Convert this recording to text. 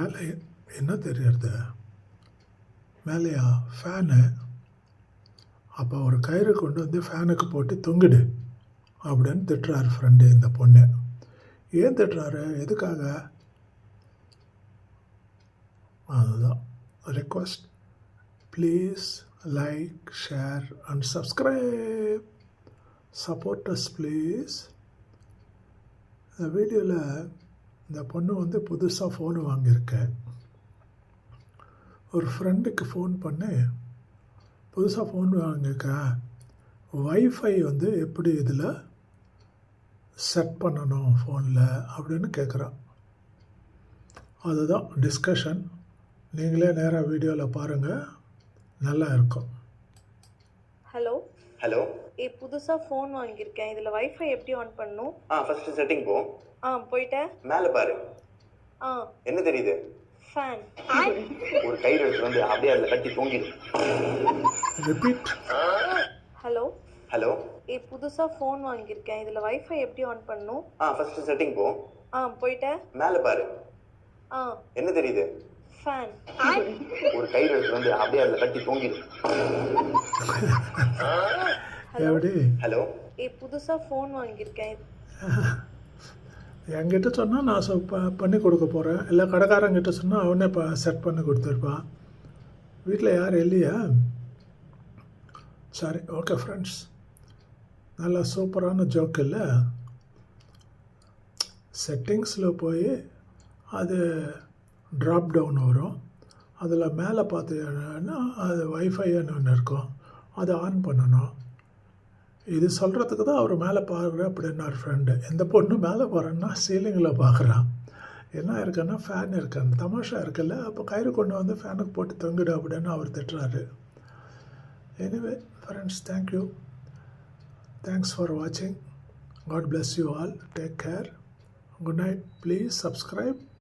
மேலே என்ன தெரியறது? மேலேயா ஃபேனு. அப்போ ஒரு கயிறு கொண்டு வந்து ஃபேனுக்கு போட்டு தொங்கிடு அப்படின்னு திட்டுறாரு ஃப்ரெண்டு இந்த பொண்ணு. ஏன் திட்டுறாரு? எதுக்காக? அதுதான் request. Please like, share and subscribe. Support us please. இந்த வீடியோவில் இந்த பொண்ணு வந்து புதுசாக ஃபோனு வாங்கியிருக்கேன். ஒரு ஃப்ரெண்டுக்கு ஃபோன் பண்ணி, புதுசாக ஃபோன் வாங்கியிருக்கேன், வைஃபை வந்து எப்படி இதில் செட் பண்ணணும் ஃபோனில் அப்படின்னு கேட்குறான். அதுதான் டிஸ்கஷன். நீங்களே நேராக வீடியோவில் பாருங்கள், நல்லா இருக்கும். Hello hello. புதுசாக ஃபோன் வாங்கியிருக்கேன். இதில் வைஃபை எப்படி ஆன் பண்ணணும்? ஃபர்ஸ்ட் செட்டிங் போ. போயிட்டேன். மேலே பாரு. என்ன தெரியுது? ஃபேன். ஒரு கயிறு எடுத்து வந்து அப்படியே அதில் கட்டி தொங்கிடு. ரிப்பீட். Hello hello. புதுசாக ஃபோன் வாங்கியிருக்கேன். இதில் வைஃபை எப்படி ஆன் பண்ணணும்? ஃபர்ஸ்ட் செட்டிங் போ. போயிட்டேன். மேலே பாரு. என்ன தெரியுது? ஃபேன். ஒரு கயிறு எடுத்து வந்து அப்படியே அதில் கட்டி தொங்கிடு. எப்படி? ஹலோ. புதுசாக ஃபோன் வாங்கியிருக்கேன். என்கிட்ட சொன்னால் நான் பண்ணி கொடுக்க போகிறேன். இல்லை கடைக்காரங்கிட்ட சொன்னால் அவனே செட் பண்ணி கொடுத்துருப்பான். வீட்டில் யார் இல்லையா? சரி, ஓகே ஃப்ரெண்ட்ஸ். நல்லா சூப்பரான ஜோக் இல்லை? செட்டிங்ஸில் போய் அது ட்ராப் டவுன் வரும். அதில் மேலே பார்த்தீங்கன்னா அது வைஃபைன்னு ஒன்று இருக்கும், அதை ஆன் பண்ணணும். இது சொல்கிறதுக்கு தான் அவர் மேலே பார்க்குறேன் அப்படின்னார் ஃப்ரெண்டு. இந்த பொண்ணு மேலே போகிறேன்னா சீலிங்கில் பார்க்குறான். என்ன இருக்குன்னா ஃபேன் இருக்கான்னு தமாஷா இருக்குல்ல. அப்போ கயிறு கொண்டு வந்து ஃபேனுக்கு போட்டு தொங்கிடு அப்படின்னு அவர் திட்டுறாரு. Anyway friends, thank you. Thanks for வாட்சிங். God bless you all. Take care. Good night. Please subscribe.